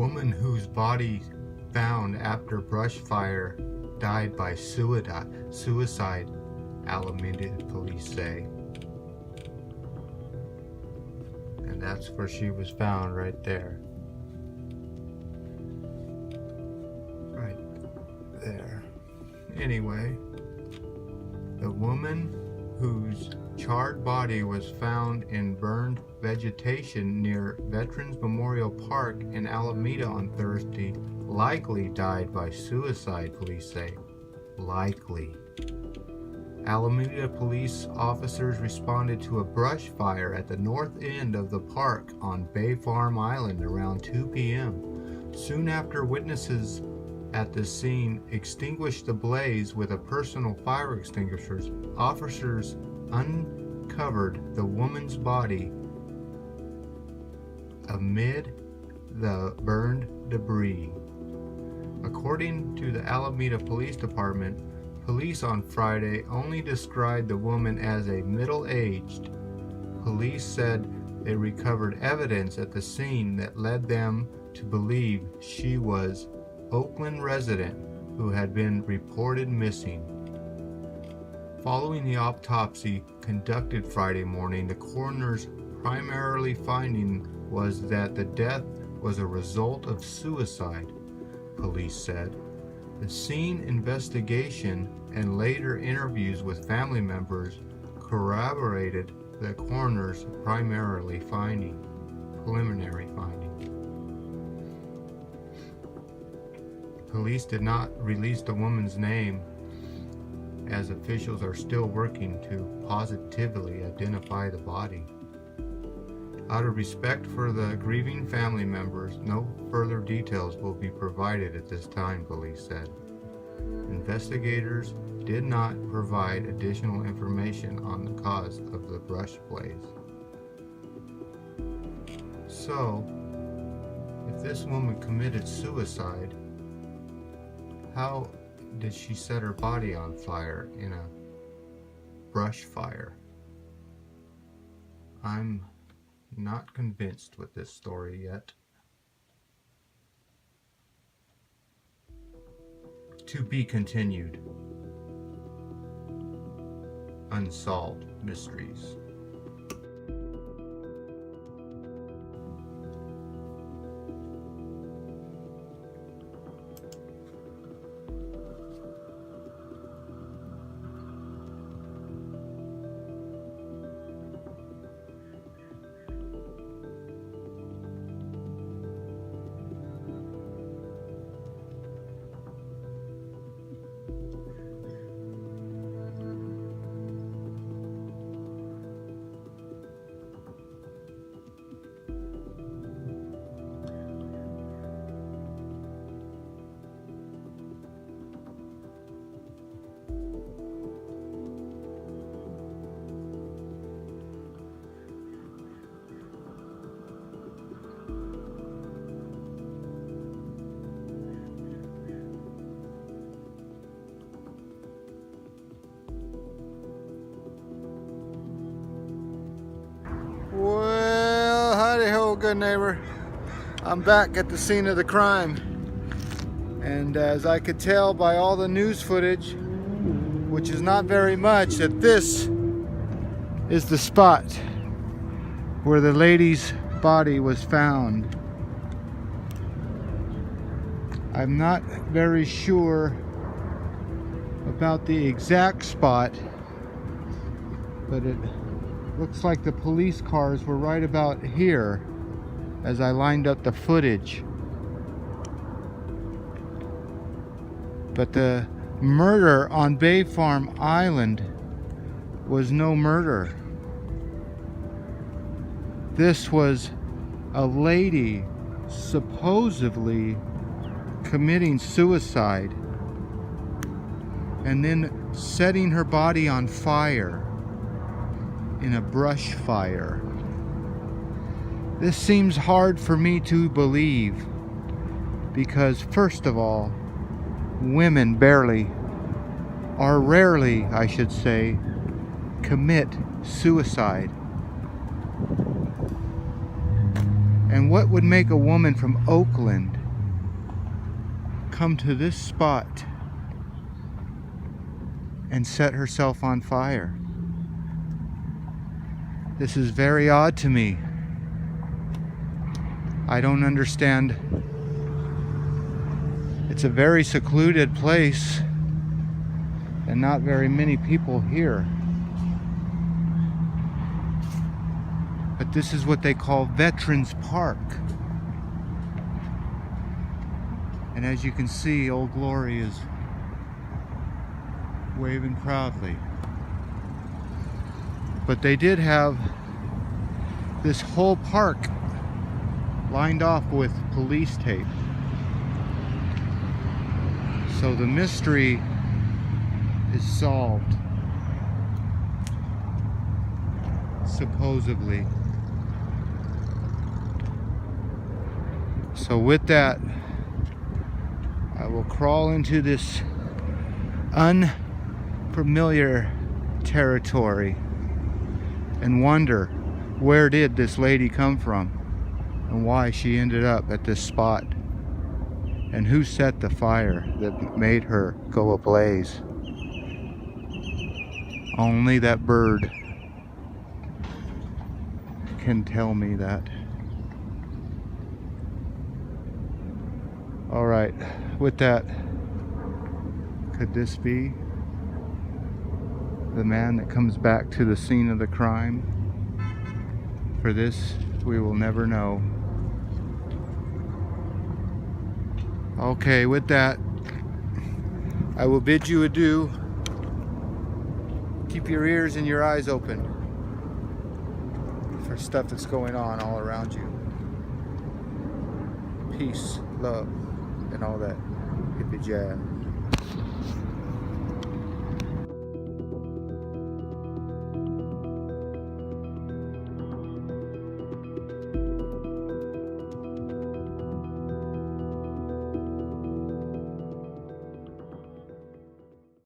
woman whose body found after brush fire died by suicide, Alameda police say. And that's where she was found, right there. Right there. Anyway, the woman whose charred body was found in burned vegetation near Veterans Memorial Park in Alameda on Thursday likely died by suicide, police say. Likely. Alameda police officers responded to a brush fire at the north end of the park on Bay Farm Island around 2 p.m. Soon after, witnesses at the scene extinguished the blaze with a personal fire extinguisher. Officers uncovered the woman's body amid the burned debris. According to the Alameda Police Department, police on Friday only described the woman as a middle-aged. Police said they recovered evidence at the scene that led them to believe she was Oakland resident who had been reported missing. Following the autopsy conducted Friday morning, the coroner's primary finding was that the death was a result of suicide, police said. The scene investigation and later interviews with family members corroborated the coroner's preliminary finding. Police did not release the woman's name, as officials are still working to positively identify the body. Out of respect for the grieving family members, no further details will be provided at this time, police said. Investigators did not provide additional information on the cause of the brush blaze. So, if this woman committed suicide, how did she set her body on fire in a brush fire? I'm not convinced with this story yet. To be continued. Unsolved mysteries. Well, howdy ho, good neighbor. I'm back at the scene of the crime. And as I could tell by all the news footage, which is not very much, that this is the spot where the lady's body was found. I'm not very sure about the exact spot, but it looks like the police cars were right about here as I lined up the footage. But the murder on Bay Farm Island was no murder. This was a lady supposedly committing suicide and then setting her body on fire in a brush fire. This seems hard for me to believe because, first of all, women rarely, I should say, commit suicide. And what would make a woman from Oakland come to this spot and set herself on fire? This is very odd to me. I don't understand. It's a very secluded place and not very many people here. But this is what they call Veterans Park. And as you can see, Old Glory is waving proudly. But they did have this whole park lined off with police tape. So the mystery is solved, supposedly. So with that, I will crawl into this unfamiliar territory and wonder, where did this lady come from and why she ended up at this spot, and who set the fire that made her go ablaze. Only that bird can tell me that. All right, with that, could this be the man that comes back to the scene of the crime? For this, we will never know. Okay, with that, I will bid you adieu. Keep your ears and your eyes open for stuff that's going on all around you. Peace, love, and all that hippie jazz.